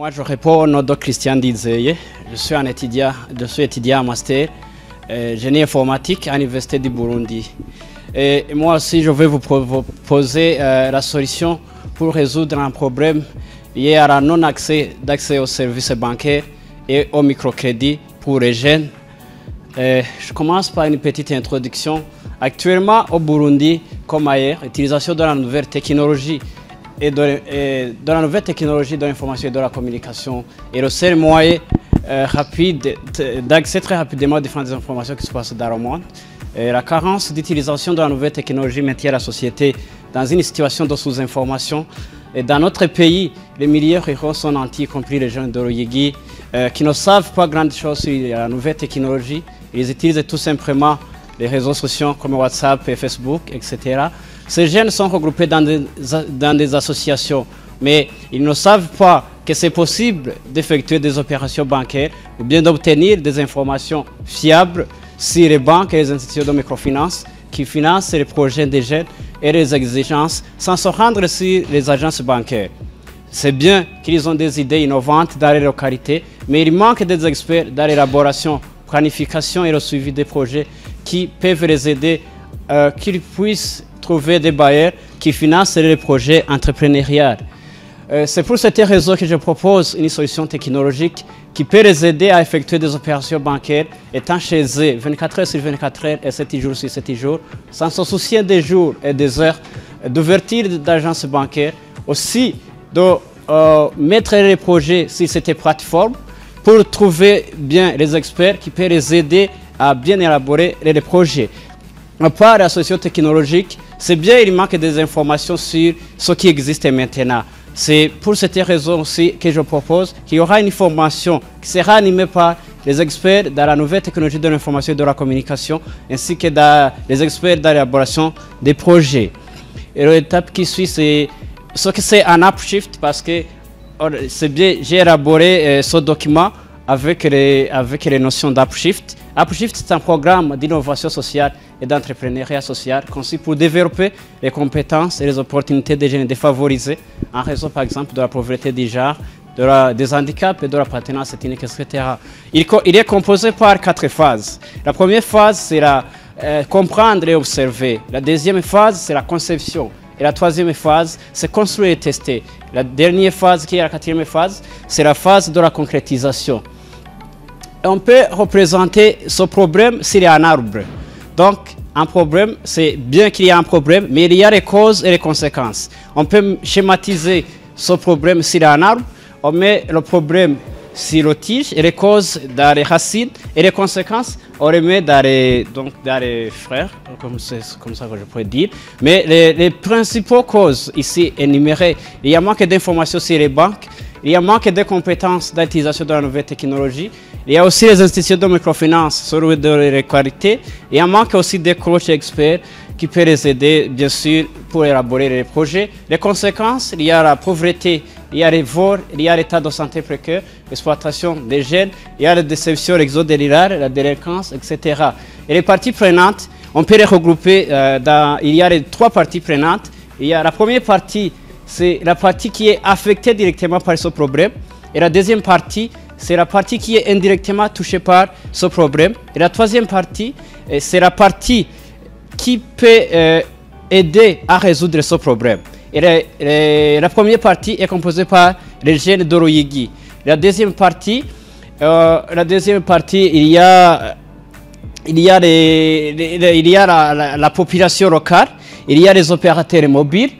Moi, je réponds au nom de Christian Dizeye. Je suis étudiant en master génie informatique à l'Université du Burundi. Et moi aussi, je vais vous proposer la solution pour résoudre un problème lié à la non-accès aux services bancaires et au microcrédit pour les jeunes. Je commence par une petite introduction. Actuellement, au Burundi, comme ailleurs, l'utilisation de la nouvelle technologie de l'information et de la communication est le seul moyen rapide d'accès très rapidement aux différentes informations qui se passent dans le monde. La carence d'utilisation de la nouvelle technologie maintient la société dans une situation de sous-information. Et dans notre pays, les milliers ruraux sont nantis, y compris les jeunes de Ruyigi, qui ne savent pas grand chose sur la nouvelle technologie. Ils utilisent tout simplement les réseaux sociaux comme WhatsApp et Facebook, etc. Ces jeunes sont regroupés dans des associations, mais ils ne savent pas que c'est possible d'effectuer des opérations bancaires ou bien d'obtenir des informations fiables sur les banques et les institutions de microfinance qui financent les projets des jeunes et les exigences sans se rendre sur les agences bancaires. C'est bien qu'ils ont des idées innovantes dans les localités, mais il manque des experts dans l'élaboration, planification et le suivi des projets qui peuvent les aider, qu'ils puissent trouver des bailleurs qui financent les projets entrepreneuriaux. C'est pour cette raison que je propose une solution technologique qui peut les aider à effectuer des opérations bancaires étant chez eux 24 heures sur 24 heures et 7 jours sur 7 jours, sans se soucier des jours et des heures d'ouverture d'agences bancaires, aussi de mettre les projets sur cette plateforme pour trouver bien les experts qui peuvent les aider à bien élaborer les projets. À part la solution technologique, c'est bien il manque des informations sur ce qui existe maintenant. C'est pour cette raison aussi que je propose qu'il y aura une formation qui sera animée par les experts dans la nouvelle technologie de l'information et de la communication, ainsi que les experts dans l'élaboration des projets. Et l'étape qui suit, c'est ce que c'est un Upshift, parce que c'est bien, j'ai élaboré ce document avec les notions d'Upshift. Upshift, c'est un programme d'innovation sociale et d'entrepreneuriat social conçu pour développer les compétences et les opportunités des jeunes défavorisés en raison, par exemple, de la pauvreté du genre, des handicaps et de l'appartenance ethnique, etc. Il est composé par 4 phases. La première phase, c'est comprendre et observer. La deuxième phase, c'est la conception. Et la troisième phase, c'est construire et tester. La dernière phase, qui est la 4e phase, c'est la phase de la concrétisation. On peut représenter ce problème s'il y a un arbre. Donc, un problème, c'est bien qu'il y ait un problème, mais il y a les causes et les conséquences. On peut schématiser ce problème s'il y a un arbre. On met le problème sur les tiges et les causes dans les racines et les conséquences, on les met dans les frères, comme ça que je pourrais dire. Mais les principales causes ici énumérées, il y a manque d'informations sur les banques, il y a manque de compétences d'utilisation de la nouvelle technologie, il y a aussi les institutions de microfinance sur les qualités, il y a manque aussi des coachs experts qui peuvent les aider, bien sûr, pour élaborer les projets. Les conséquences, il y a la pauvreté, il y a les vols, il y a l'état de santé précaire, l'exploitation des jeunes, il y a la déception, l'exode rural, la délinquance, etc. Et les parties prenantes, on peut les regrouper il y a les 3 parties prenantes. Il y a la première partie, c'est la partie qui est affectée directement par ce problème. Et la deuxième partie, c'est la partie qui est indirectement touchée par ce problème. Et la troisième partie, c'est la partie qui peut aider à résoudre ce problème. Et la première partie est composée par les jeunes de Ruyigi. La deuxième partie, il y a la population locale, il y a les opérateurs mobiles,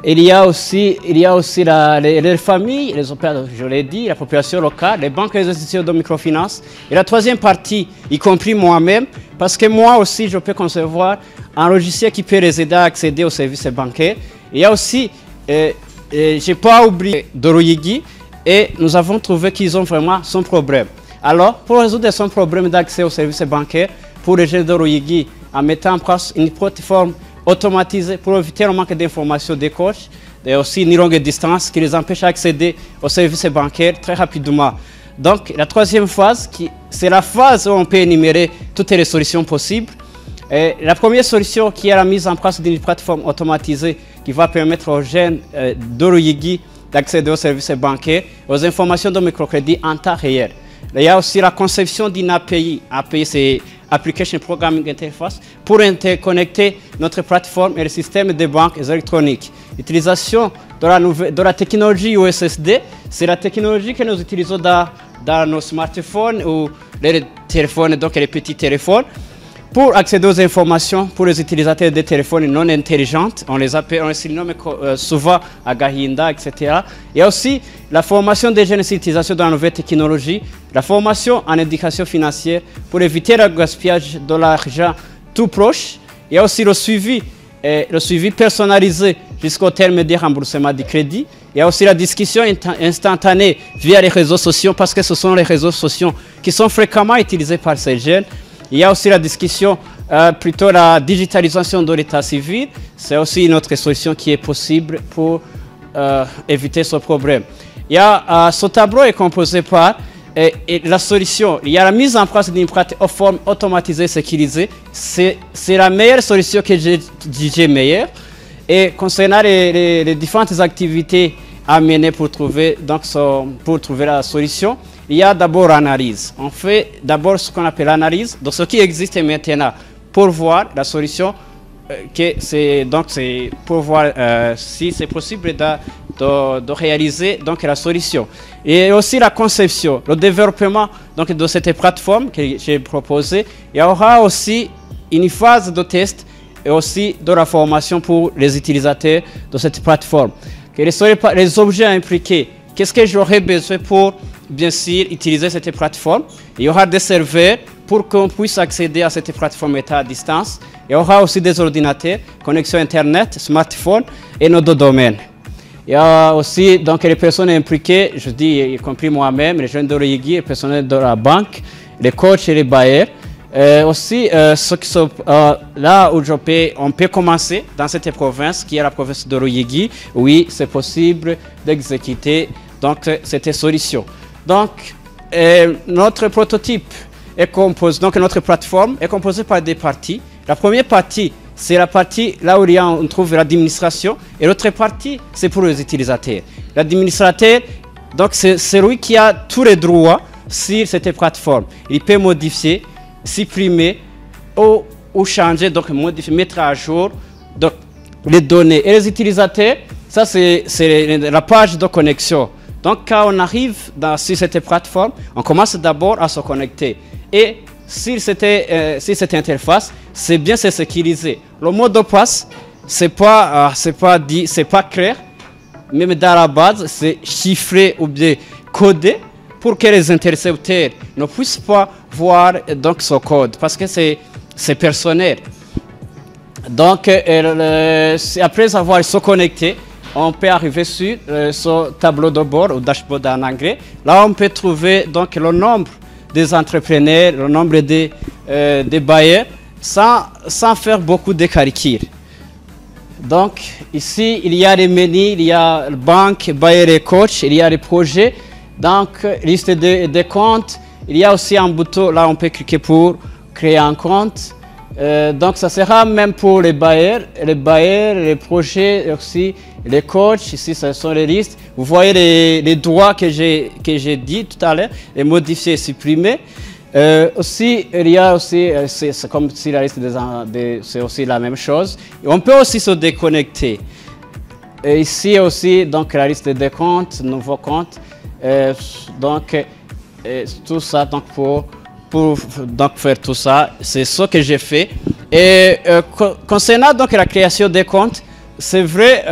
il y a aussi les familles, les opérateurs, je l'ai dit, la population locale, les banques et les institutions de microfinance. Et la troisième partie, y compris moi-même, parce que moi aussi, je peux concevoir un logiciel qui peut les aider à accéder aux services bancaires. Il y a aussi, je n'ai pas oublié de Ruyigi, et nous avons trouvé qu'ils ont vraiment son problème. Alors, pour résoudre son problème d'accès aux services bancaires, pour les jeunes de Ruyigi, en mettant en place une plateforme automatisée pour éviter le manque d'informations des coachs, et aussi une longue distance qui les empêche d'accéder aux services bancaires très rapidement. Donc, la troisième phase, c'est la phase où on peut énumérer toutes les solutions possibles. Et la première solution qui est la mise en place d'une plateforme automatisée qui va permettre aux jeunes de Ruyigi d'accéder aux services bancaires, aux informations de microcrédit en temps réel. Il y a aussi la conception d'une API. API, c'est Application Programming Interface, pour interconnecter notre plateforme et le système des banques électroniques. L'utilisation de la technologie USSD, c'est la technologie que nous utilisons dans nos smartphones ou les téléphones, donc les petits téléphones, pour accéder aux informations pour les utilisateurs des téléphones non intelligents. On les appelle, on les nomme souvent Agahinda, etc. Il y a aussi la formation des jeunes sur l'utilisation de la nouvelle technologie, la formation en éducation financière pour éviter le gaspillage de l'argent tout proche. Il y a aussi le suivi personnalisé jusqu'au terme des remboursements du crédit. Il y a aussi la discussion instantanée via les réseaux sociaux parce que ce sont les réseaux sociaux qui sont fréquemment utilisés par ces jeunes. Il y a aussi la discussion, plutôt la digitalisation de l'état civil. C'est aussi une autre solution qui est possible pour éviter ce problème. Il y a, ce tableau est composé par la solution. Il y a la mise en place d'une plateforme automatisée sécurisée. C'est la meilleure solution que j'ai jugée meilleure. Et concernant les différentes activités à mener pour trouver la solution, il y a d'abord l'analyse. On fait d'abord ce qu'on appelle l'analyse de ce qui existe maintenant pour voir la solution, pour voir si c'est possible de réaliser donc, la solution. Et aussi la conception, le développement donc, de cette plateforme que j'ai proposée. Il y aura aussi une phase de test et aussi de la formation pour les utilisateurs de cette plateforme. Quels sont les objets impliqués? Qu'est-ce que j'aurais besoin pour, bien sûr, utiliser cette plateforme? Il y aura des serveurs pour qu'on puisse accéder à cette plateforme état à distance. Il y aura aussi des ordinateurs, connexion Internet, smartphone et nos deux domaines. Il y a aussi donc, les personnes impliquées, je dis, y compris moi-même, les jeunes de l'OIGI, les personnels de la banque, les coachs et les bailleurs. Aussi, là où on peut commencer dans cette province, qui est la province de l'OIGI, oui, c'est possible d'exécuter donc, cette solution. Donc, notre prototype est composé, donc notre plateforme est composée par des parties. La première partie, c'est la partie là où on trouve l'administration, et l'autre partie, c'est pour les utilisateurs. L'administrateur, donc c'est lui qui a tous les droits sur cette plateforme. Il peut modifier, supprimer ou changer, donc modifier, mettre à jour donc, les données. Et les utilisateurs, ça c'est la page de connexion. Donc quand on arrive sur cette plateforme, on commence d'abord à se connecter. Et sur cette interface, c'est bien sécurisé. Le mot de passe, c'est pas clair. Même dans la base, c'est chiffré ou bien codé pour que les intercepteurs ne puissent pas voir donc, ce code, parce que c'est personnel. Donc, après avoir se connecté, on peut arriver sur ce tableau de bord, ou dashboard en anglais. Là, on peut trouver donc, le nombre des entrepreneurs, le nombre des bailleurs, sans faire beaucoup de calculs. Donc, ici, il y a les menus, il y a banque, bailleurs et coach, il y a les projets. Donc, liste de comptes. Il y a aussi un bouton, là on peut cliquer pour créer un compte. Donc, ça sera même pour les bailleurs, les projets, aussi les coachs. Ici, ce sont les listes. Vous voyez les droits que j'ai dit tout à l'heure, les modifier et supprimer. Aussi, il y a aussi, c'est comme si la liste c'est aussi la même chose. Et on peut aussi se déconnecter. Et ici aussi, donc, la liste des comptes, nouveaux comptes. Donc, tout ça donc pour donc faire tout ça, c'est ce que j'ai fait. Et concernant donc la création des comptes, c'est vrai,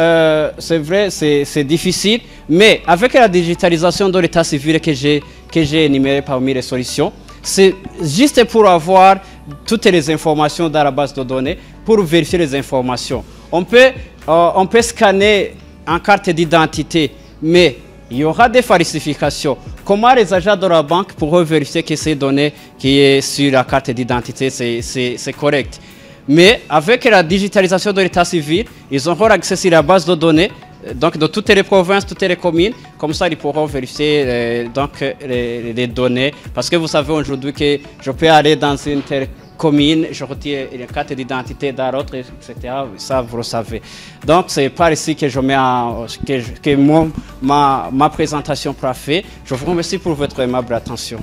c'est difficile, mais avec la digitalisation de l'état civil que j'ai énuméré parmi les solutions, c'est juste pour avoir toutes les informations dans la base de données, pour vérifier les informations. On peut scanner en carte d'identité, mais il y aura des falsifications. Comment les agents de la banque pourront vérifier que ces données qui sont sur la carte d'identité, c'est correct? Mais avec la digitalisation de l'état civil, ils auront accès sur la base de données donc de toutes les provinces, toutes les communes. Comme ça, ils pourront vérifier donc, les données. Parce que vous savez aujourd'hui que je peux aller dans une commune, je retire une carte d'identité d'un autre, etc. Ça, vous le savez. Donc, c'est par ici que je mets ma présentation parfaite. Je vous remercie pour votre aimable attention.